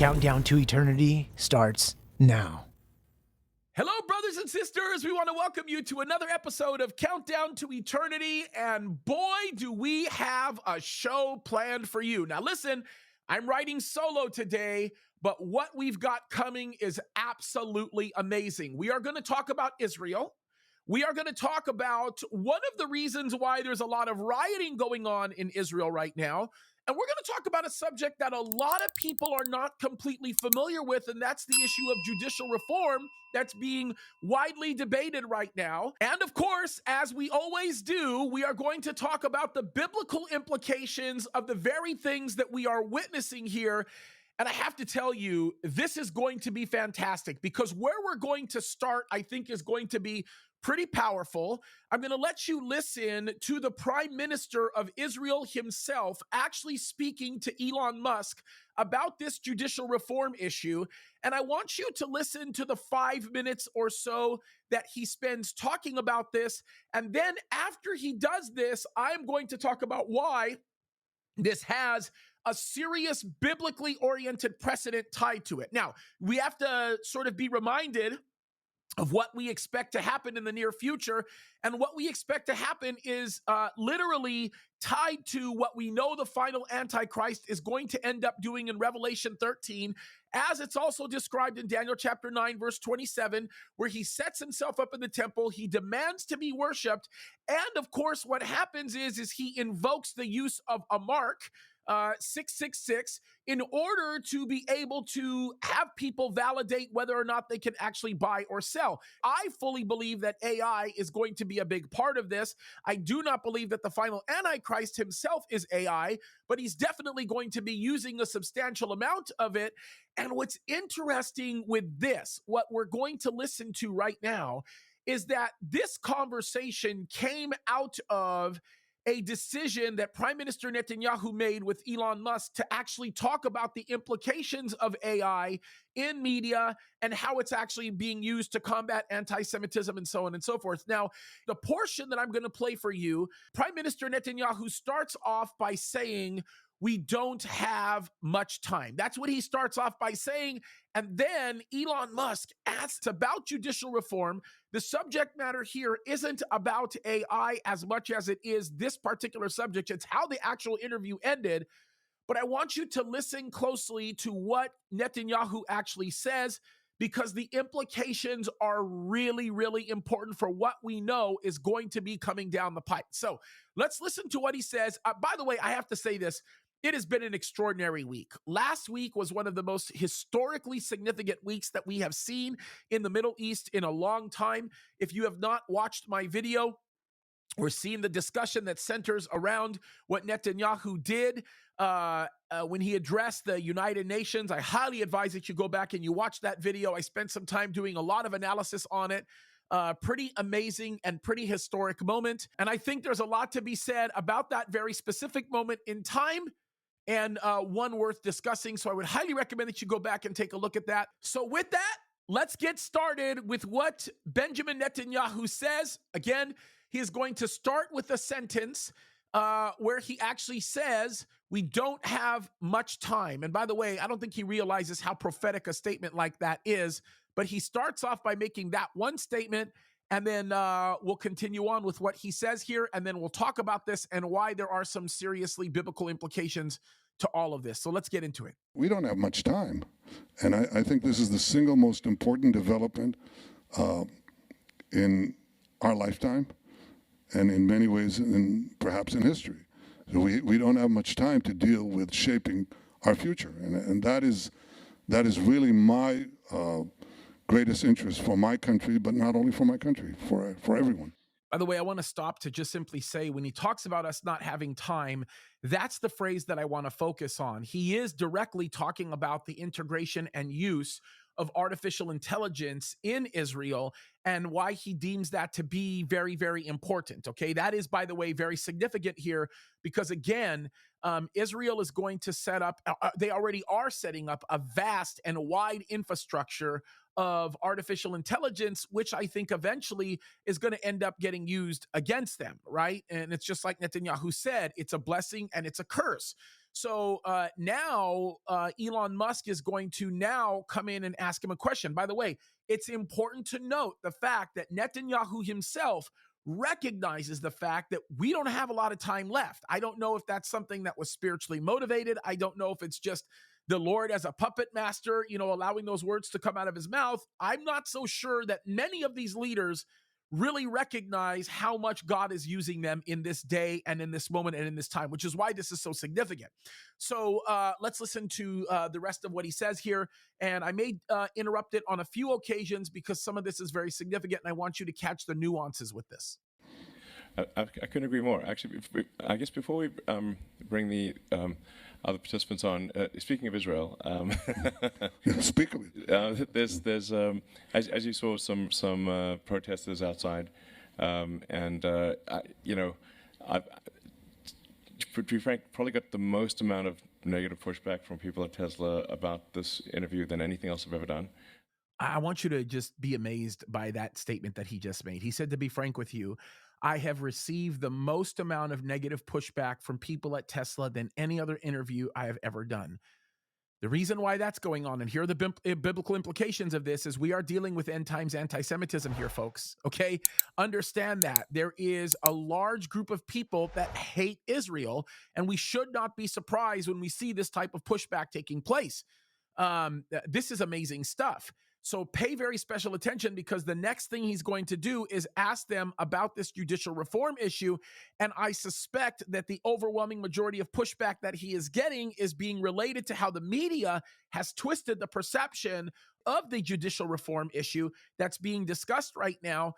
Countdown to Eternity starts now. Hello, brothers and sisters. We want to welcome you to another episode of Countdown to Eternity. And boy, do we have a show planned for you. Now, listen, I'm writing solo today, but what we've got coming is absolutely amazing. We are going to talk about Israel. We are going to talk about one of the reasons why there's a lot of rioting going on in Israel right now. And we're going to talk about a subject that a lot of people are not completely familiar with, and that's the issue of judicial reform that's being widely debated right now. And of course, as we always do, we are going to talk about the biblical implications of the very things that we are witnessing here. And I have to tell you, this is going to be fantastic because where we're going to start, I think, is going to be pretty powerful. I'm going to let you listen to the Prime Minister of Israel himself actually speaking to Elon Musk about this judicial reform issue. And I want you to listen to the 5 minutes or so that he spends talking about this. And then after he does this, I'm going to talk about why this has a serious biblically oriented precedent tied to it. Now, we have to sort of be reminded of what we expect to happen in the near future. And what we expect to happen is literally tied to what we know the final Antichrist is going to end up doing in Revelation 13, as it's also described in Daniel chapter 9, verse 27, where he sets himself up in the temple, he demands to be worshiped. And of course, what happens is he invokes the use of a mark, 666, in order to be able to have people validate whether or not they can actually buy or sell. I fully believe that AI is going to be a big part of this. I do not believe that the final Antichrist himself is AI, but he's definitely going to be using a substantial amount of it. And what's interesting with this, what we're going to listen to right now, is that this conversation came out of a decision that Prime Minister Netanyahu made with Elon Musk to actually talk about the implications of AI in media and how it's actually being used to combat anti-Semitism and so on and so forth. Now, the portion that I'm going to play for you, Prime Minister Netanyahu starts off by saying, we don't have much time. That's what he starts off by saying. And then Elon Musk asks about judicial reform. The subject matter here isn't about AI as much as it is this particular subject. It's how the actual interview ended. But I want you to listen closely to what Netanyahu actually says, because the implications are really, really important for what we know is going to be coming down the pipe. So let's listen to what he says. By the way, I have to say this. It has been an extraordinary week. Last week was one of the most historically significant weeks that we have seen in the Middle East in a long time. If you have not watched my video, we're seeing the discussion that centers around what Netanyahu did when he addressed the United Nations. I highly advise that you go back and you watch that video. I spent some time doing a lot of analysis on it. Pretty amazing and pretty historic moment. And I think there's a lot to be said about that very specific moment in time, and one worth discussing. So I would highly recommend that you go back and take a look at that. So with that, let's get started with what Benjamin Netanyahu says. Again, he is going to start with a sentence where he actually says, we don't have much time. And by the way, I don't think he realizes how prophetic a statement like that is, but he starts off by making that one statement, and then we'll continue on with what he says here, and then we'll talk about this and why there are some seriously biblical implications to all of this. So let's get into it. We don't have much time. And I think this is the single most important development in our lifetime, and in many ways, perhaps in history. So we don't have much time to deal with shaping our future. And that is really my greatest interest for my country, but not only for my country, for everyone. By the way, I want to stop to just simply say, when he talks about us not having time, that's the phrase that I want to focus on. He is directly talking about the integration and use of artificial intelligence in Israel and why he deems that to be very, very important. Okay, that is, by the way, very significant here because, again, Israel is going to set up, they already are setting up a vast and wide infrastructure of artificial intelligence, which I think eventually is going to end up getting used against them, right? And it's just like Netanyahu said, it's a blessing and it's a curse. So now Elon Musk is going to now come in and ask him a question. By the way, it's important to note the fact that Netanyahu himself recognizes the fact that we don't have a lot of time left. I don't know if that's something that was spiritually motivated. I don't know if it's just the Lord as a puppet master, allowing those words to come out of his mouth. I'm not so sure that many of these leaders really recognize how much God is using them in this day and in this moment and in this time, which is why this is so significant. So let's listen to the rest of what he says here. And I may interrupt it on a few occasions because some of this is very significant, and I want you to catch the nuances with this. I couldn't agree more. Actually, I guess before we bring the other participants on, speaking of Israel, speak of it. There's as you saw some protesters outside, and I've, to be frank, probably got the most amount of negative pushback from people at Tesla about this interview than anything else I've ever done. I want you to just be amazed by that statement that he just made. He said, to be frank with you, I have received the most amount of negative pushback from people at Tesla than any other interview I have ever done. The reason why that's going on, and here are the biblical implications of this, is we are dealing with end times anti-Semitism here, folks. Okay? Understand that. There is a large group of people that hate Israel, and we should not be surprised when we see this type of pushback taking place. This is amazing stuff. So pay very special attention, because the next thing he's going to do is ask them about this judicial reform issue. And I suspect that the overwhelming majority of pushback that he is getting is being related to how the media has twisted the perception of the judicial reform issue that's being discussed right now,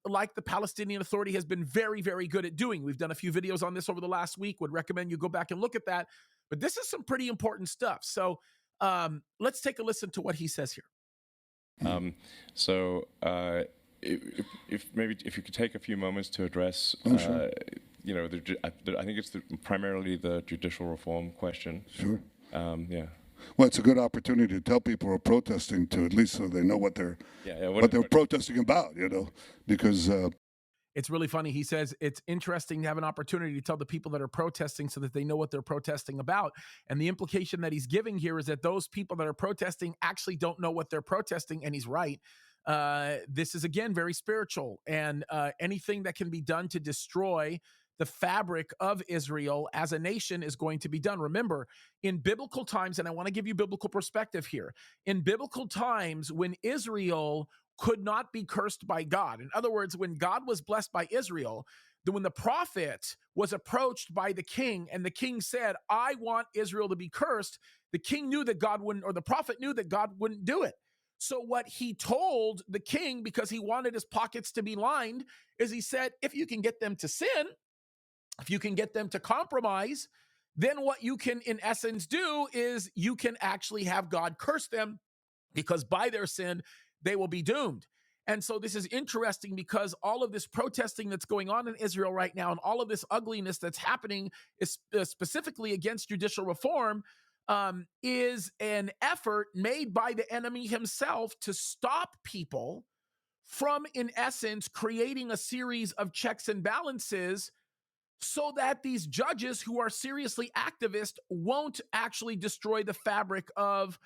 like the Palestinian Authority has been very, very good at doing. We've done a few videos on this over the last week. Would recommend you go back and look at that. But this is some pretty important stuff. So let's take a listen to what he says here. If you could take a few moments to address, Sure. I think it's primarily the judicial reform question. Sure. Yeah. Well, it's a good opportunity to tell people who are protesting, to at least so they know what they're protesting about, because it's really funny. He says it's interesting to have an opportunity to tell the people that are protesting so that they know what they're protesting about. And the implication that he's giving here is that those people that are protesting actually don't know what they're protesting. And he's right. This is, again, very spiritual. And anything that can be done to destroy the fabric of Israel as a nation is going to be done. Remember, in biblical times, and I want to give you biblical perspective here, in biblical times when Israel could not be cursed by God. In other words, when God was blessed by Israel, when the prophet was approached by the king and the king said, I want Israel to be cursed, the king knew that God wouldn't, or the prophet knew that God wouldn't do it. So what he told the king, because he wanted his pockets to be lined, is he said, if you can get them to sin, if you can get them to compromise, then what you can, in essence, do is you can actually have God curse them, because by their sin, they will be doomed. And so this is interesting, because all of this protesting that's going on in Israel right now, and all of this ugliness that's happening is specifically against judicial reform, is an effort made by the enemy himself to stop people from, in essence, creating a series of checks and balances so that these judges who are seriously activist won't actually destroy the fabric of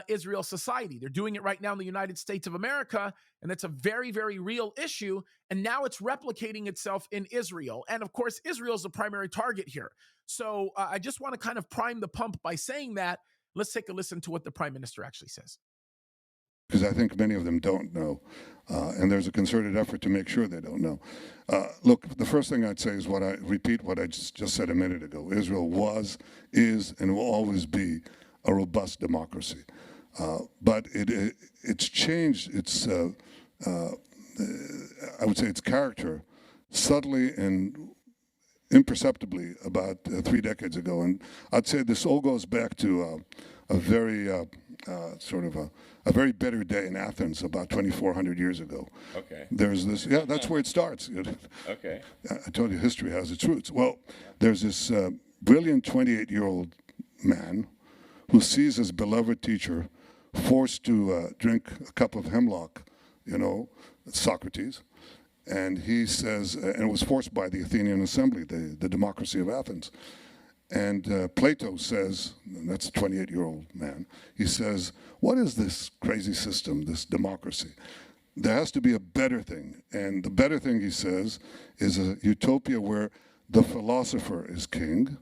Israel society. They're doing it right now in the United States of America, and that's a very, very real issue. And now it's replicating itself in Israel. And of course, Israel is the primary target here. So I just want to kind of prime the pump by saying that. Let's take a listen to what the Prime Minister actually says. Because I think many of them don't know, and there's a concerted effort to make sure they don't know. Look, the first thing I'd say is repeat what I just said a minute ago. Israel was, is, and will always be a robust democracy. But it's changed its, I would say, its character subtly and imperceptibly about 3 decades ago. And I'd say this all goes back to a very a very bitter day in Athens about 2,400 years ago. Okay. There's this, that's where it starts. Okay. I told you history has its roots. Well, there's this brilliant 28-year-old man who sees his beloved teacher, forced to drink a cup of hemlock, Socrates. And he says, and it was forced by the Athenian Assembly, the democracy of Athens. And Plato says, and that's a 28-year-old man, he says, what is this crazy system, this democracy? There has to be a better thing. And the better thing, he says, is a utopia where the philosopher is king.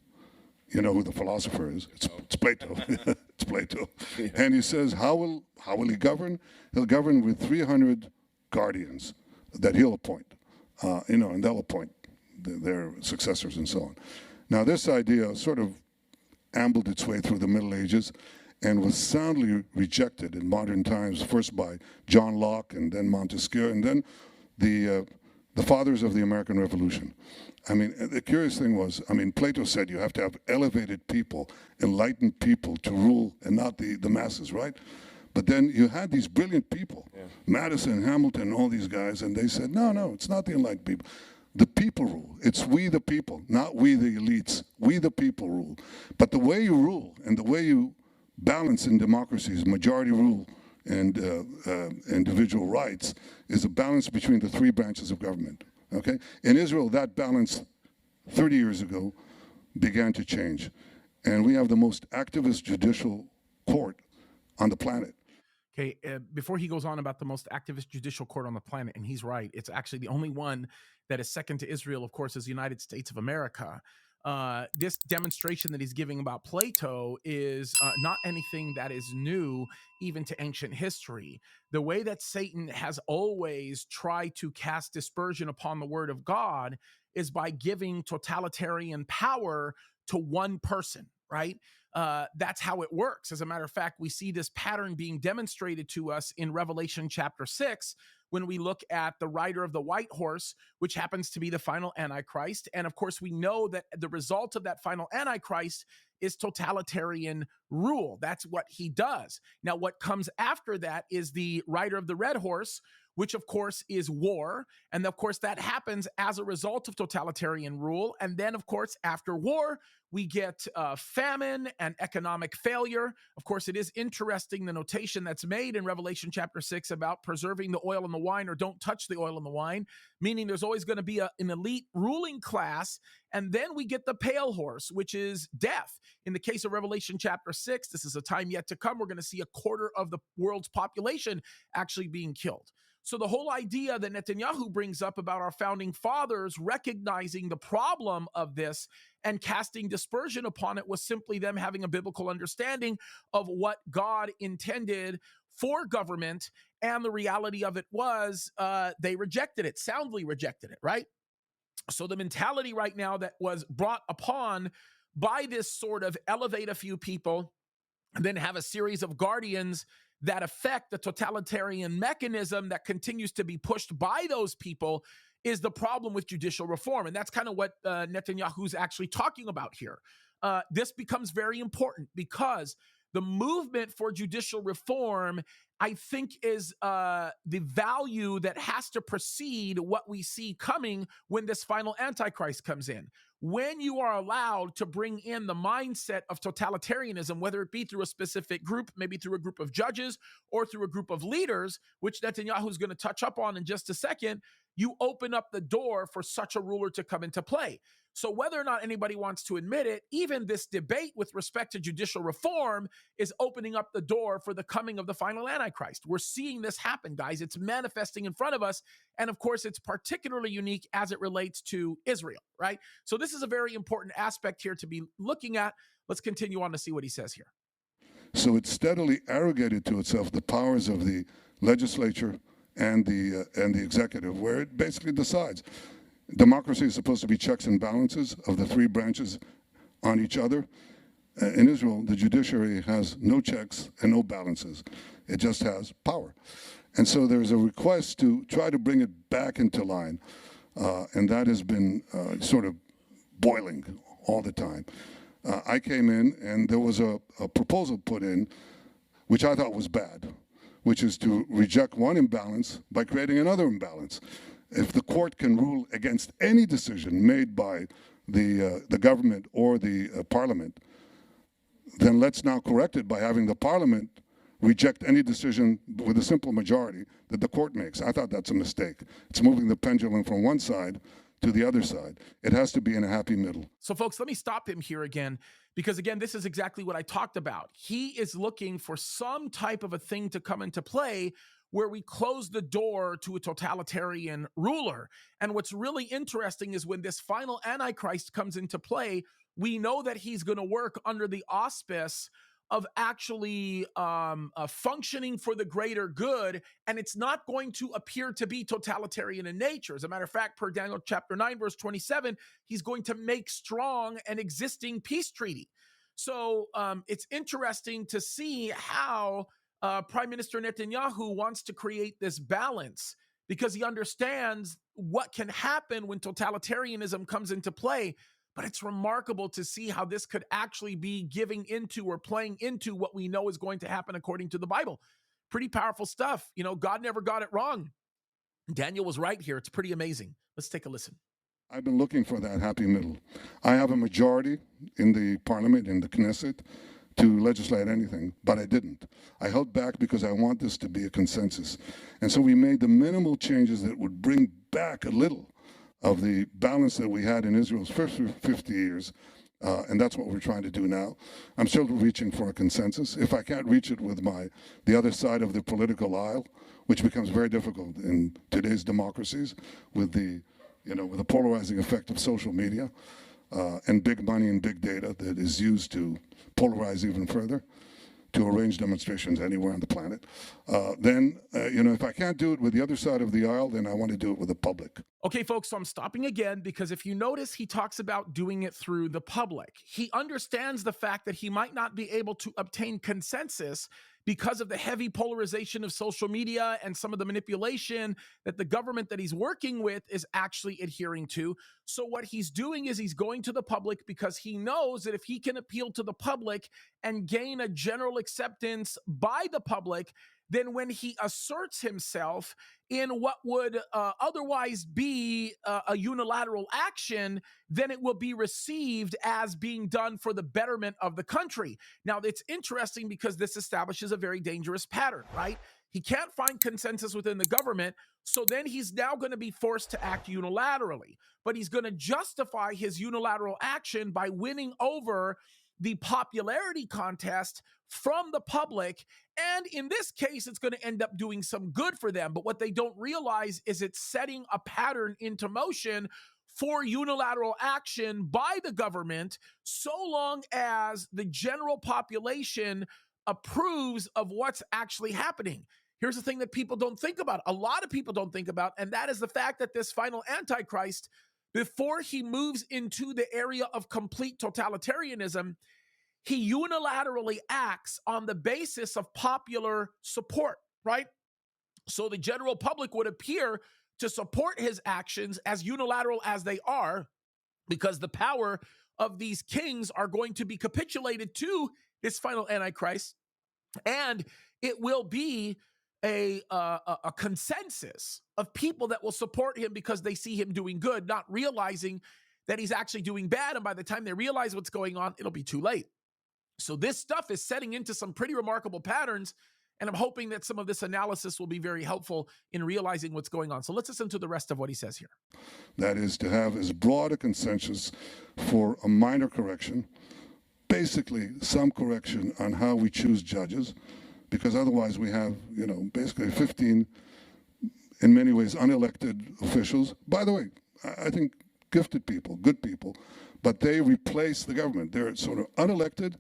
You know who the philosopher is? It's Plato. It's Plato. Yeah. And he says, how will he govern? He'll govern with 300 guardians that he'll appoint, and they'll appoint their successors and so on. Now, this idea sort of ambled its way through the Middle Ages and was soundly rejected in modern times, first by John Locke and then Montesquieu, and then the fathers of the American Revolution. I mean, the curious thing was, Plato said you have to have elevated people, enlightened people to rule and not the masses, right? But then you had these brilliant people, Madison, Hamilton, all these guys, and they said, no, it's not the enlightened people. The people rule. It's we the people, not we the elites. We the people rule. But the way you rule and the way you balance in democracies, majority rule and individual rights, is a balance between the three branches of government. Okay? In Israel, that balance 30 years ago began to change. And we have the most activist judicial court on the planet. Okay, before he goes on about the most activist judicial court on the planet, and he's right, it's actually the only one that is second to Israel, of course, is the United States of America. This demonstration that he's giving about Plato is not anything that is new, even to ancient history. The way that Satan has always tried to cast dispersion upon the word of God is by giving totalitarian power to one person, right? That's how it works. As a matter of fact, we see this pattern being demonstrated to us in Revelation chapter 6 when we look at the rider of the white horse, which happens to be the final Antichrist. And of course, we know that the result of that final Antichrist is totalitarian rule. That's what he does. Now, what comes after that is the rider of the red horse, which of course is war. And of course, that happens as a result of totalitarian rule. And then, of course, after war, we get famine and economic failure. Of course, it is interesting, the notation that's made in Revelation chapter 6 about preserving the oil and the wine, or don't touch the oil and the wine, meaning there's always going to be an elite ruling class. And then we get the pale horse, which is death. In the case of Revelation chapter 6, this is a time yet to come. We're going to see a quarter of the world's population actually being killed. So the whole idea that Netanyahu brings up about our founding fathers recognizing the problem of this and casting dispersion upon it was simply them having a biblical understanding of what God intended for government. And the reality of it was they rejected it, soundly rejected it, right? So the mentality right now that was brought upon by this sort of elevate a few people and then have a series of guardians that affect the totalitarian mechanism that continues to be pushed by those people is the problem with judicial reform. And that's kind of what Netanyahu's actually talking about here. This becomes very important because the movement for judicial reform, I think, is the value that has to precede what we see coming when this final Antichrist comes in. When you are allowed to bring in the mindset of totalitarianism, whether it be through a specific group, maybe through a group of judges or through a group of leaders, which Netanyahu is going to touch up on in just a second, you open up the door for such a ruler to come into play. So whether or not anybody wants to admit it, even this debate with respect to judicial reform is opening up the door for the coming of the final Antichrist. We're seeing this happen, guys. It's manifesting in front of us. And of course, it's particularly unique as it relates to Israel, right? So this is a very important aspect here to be looking at. Let's continue on to see what he says here. So it steadily arrogated to itself the powers of the legislature and the executive, where it basically decides. Democracy is supposed to be checks and balances of the three branches on each other. In Israel, the judiciary has no checks and no balances. It just has power. And so there's a request to try to bring it back into line. And that has been sort of boiling all the time. I came in and there was a proposal put in, which I thought was bad, which is to reject one imbalance by creating another imbalance. If the court can rule against any decision made by the government or the parliament, then let's now correct it by having the parliament reject any decision with a simple majority that the court makes. I thought that's a mistake. It's moving the pendulum from one side to the other side. It has to be in a happy middle. So folks, let me stop him here again, because again, this is exactly what I talked about. He is looking for some type of a thing to come into play where we close the door to a totalitarian ruler. And what's really interesting is when this final Antichrist comes into play, we know that he's going to work under the auspice of actually functioning for the greater good, and it's not going to appear to be totalitarian in nature. As a matter of fact, per Daniel chapter 9, verse 27, he's going to make strong an existing peace treaty. So it's interesting to see how Prime Minister Netanyahu wants to create this balance, because he understands what can happen when totalitarianism comes into play. But it's remarkable to see how this could actually be giving into or playing into what we know is going to happen according to the Bible. Pretty powerful stuff. You know, God never got it wrong. Daniel was right here. It's pretty amazing. Let's take a listen. I've been looking for that happy middle. I have a majority in the parliament, in the Knesset, to legislate anything, but I didn't. I held back because I want this to be a consensus. And so we made the minimal changes that would bring back a little of the balance that we had in Israel's first 50 years, and that's what we're trying to do now. I'm still reaching for a consensus. If I can't reach it with the other side of the political aisle, which becomes very difficult in today's democracies, with the polarizing effect of social media and big money and big data that is used to polarize even further, to arrange demonstrations anywhere on the planet, then if I can't do it with the other side of the aisle, then I want to do it with the public. Okay, folks, so I'm stopping again, because if you notice, he talks about doing it through the public. He understands the fact that he might not be able to obtain consensus because of the heavy polarization of social media and some of the manipulation that the government that he's working with is actually adhering to. So what he's doing is he's going to the public, because he knows that if he can appeal to the public and gain a general acceptance by the public, then when he asserts himself in what would otherwise be a unilateral action, then it will be received as being done for the betterment of the country. Now, it's interesting because this establishes a very dangerous pattern, right? He can't find consensus within the government, so then he's now going to be forced to act unilaterally. But he's going to justify his unilateral action by winning over the popularity contest from the public. And in this case, it's going to end up doing some good for them. But what they don't realize is it's setting a pattern into motion for unilateral action by the government, so long as the general population approves of what's actually happening. Here's the thing that people don't think about. A lot of people don't think about, and that is the fact that this final Antichrist, before he moves into the area of complete totalitarianism, he unilaterally acts on the basis of popular support, right? So the general public would appear to support his actions, as unilateral as they are, because the power of these kings are going to be capitulated to this final Antichrist, and it will be a consensus of people that will support him because they see him doing good, not realizing that he's actually doing bad. And by the time they realize what's going on, it'll be too late. So this stuff is setting into some pretty remarkable patterns, and I'm hoping that some of this analysis will be very helpful in realizing what's going on. So let's listen to the rest of what he says here. That is to have as broad a consensus for a minor correction, basically some correction on how we choose judges, because otherwise we have, basically 15, in many ways, unelected officials. By the way, I think gifted people, good people, but they replace the government. They're sort of unelected,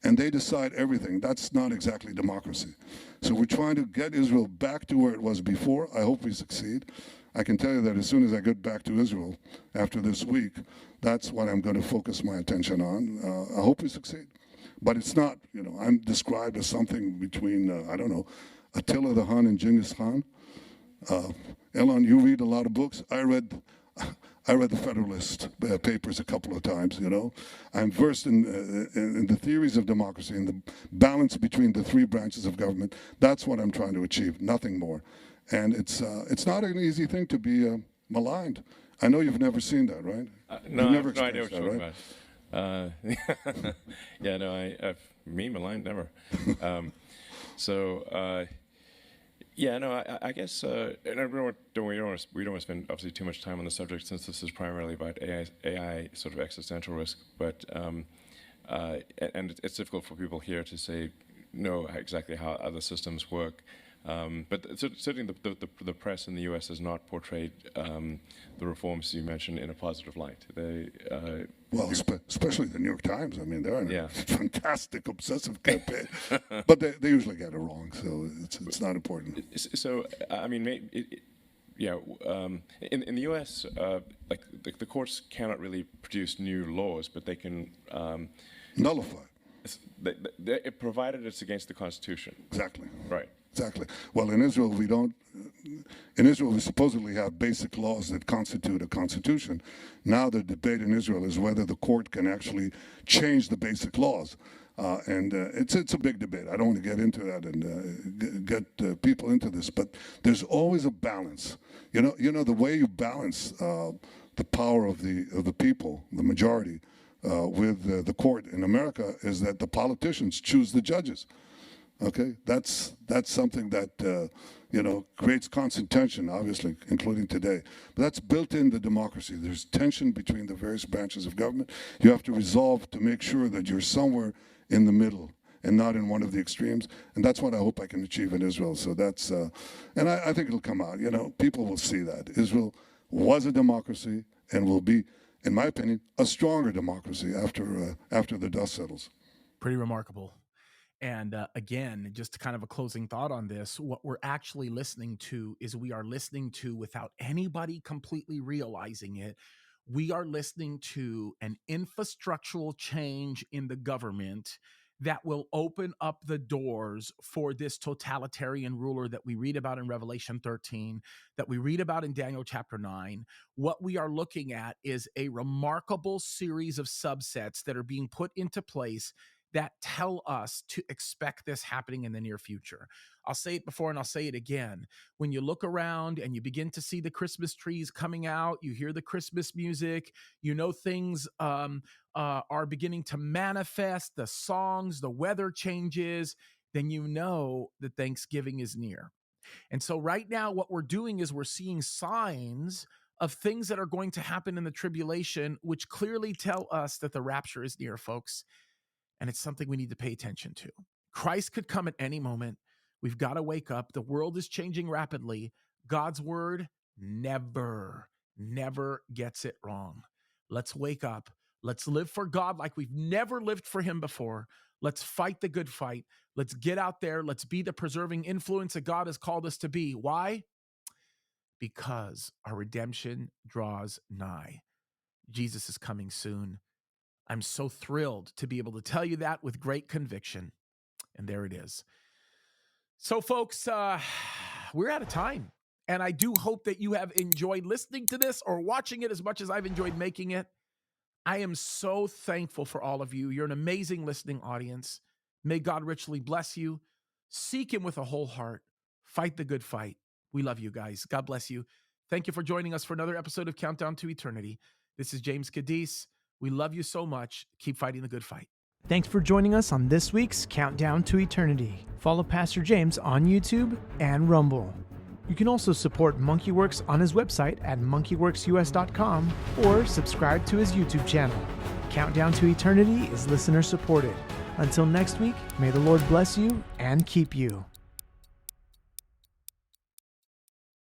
and they decide everything. That's not exactly democracy. So we're trying to get Israel back to where it was before. I hope we succeed. I can tell you that as soon as I get back to Israel after this week, that's what I'm going to focus my attention on. I hope we succeed. But it's not, I'm described as something between, Attila the Hun and Genghis Khan. Elon, you read a lot of books. I read the Federalist Papers a couple of times, I'm versed in the theories of democracy and the balance between the three branches of government. That's what I'm trying to achieve, nothing more. And it's not an easy thing to be maligned. I know you've never seen that, right? No, you've never I know experienced what you're that, talking right? about. Yeah, no, me maligned, never. So, yeah, no, I guess, and we don't want to spend obviously too much time on the subject since this is primarily about AI sort of existential risk. But and it's difficult for people here to know exactly how other systems work. But certainly the press in the U.S. has not portrayed the reforms you mentioned in a positive light. Well, especially the New York Times. I mean, they're in a fantastic obsessive campaign, but they usually get it wrong, so it's not important. So, I mean, in the U.S., like the courts cannot really produce new laws, but they can Nullify. Provided it's against the Constitution. Exactly. Right. Exactly. Well, in Israel, we don't. In Israel, we supposedly have basic laws that constitute a constitution. Now, the debate in Israel is whether the court can actually change the basic laws, and it's a big debate. I don't want to get into that and get people into this, but there's always a balance. You know the way you balance the power of the people, the majority, with the court in America is that the politicians choose the judges. Okay, that's something that creates constant tension, obviously, including today. But that's built into democracy. There's tension between the various branches of government. You have to resolve to make sure that you're somewhere in the middle and not in one of the extremes. And that's what I hope I can achieve in Israel. So that's, and I think it'll come out. People will see that Israel was a democracy and will be, in my opinion, a stronger democracy after the dust settles. Pretty remarkable. And again, just kind of a closing thought on this, what we're actually listening to is we are listening to, without anybody completely realizing it, we are listening to an infrastructural change in the government that will open up the doors for this totalitarian ruler that we read about in Revelation 13, that we read about in Daniel chapter 9. What we are looking at is a remarkable series of subsets that are being put into place that tell us to expect this happening in the near future. I'll say it before and I'll say it again. When you look around and you begin to see the Christmas trees coming out, you hear the Christmas music, things are beginning to manifest, the songs, the weather changes, then you know that Thanksgiving is near. And so right now what we're doing is we're seeing signs of things that are going to happen in the tribulation, which clearly tell us that the rapture is near, folks. And it's something we need to pay attention to. Christ could come at any moment. We've got to wake up. The world is changing rapidly. God's word never gets it wrong. Let's wake up. Let's live for God like we've never lived for him before. Let's fight the good fight. Let's get out there. Let's be the preserving influence that God has called us to be. Why? Because our redemption draws nigh. Jesus is coming soon. I'm so thrilled to be able to tell you that with great conviction. And there it is. So, folks, we're out of time. And I do hope that you have enjoyed listening to this or watching it as much as I've enjoyed making it. I am so thankful for all of you. You're an amazing listening audience. May God richly bless you. Seek him with a whole heart. Fight the good fight. We love you guys. God bless you. Thank you for joining us for another episode of Countdown to Eternity. This is James Kaddis. We love you so much. Keep fighting the good fight. Thanks for joining us on this week's Countdown to Eternity. Follow Pastor James on YouTube and Rumble. You can also support MonkeyWorks on his website at monkeyworksus.com or subscribe to his YouTube channel. Countdown to Eternity is listener supported. Until next week, may the Lord bless you and keep you.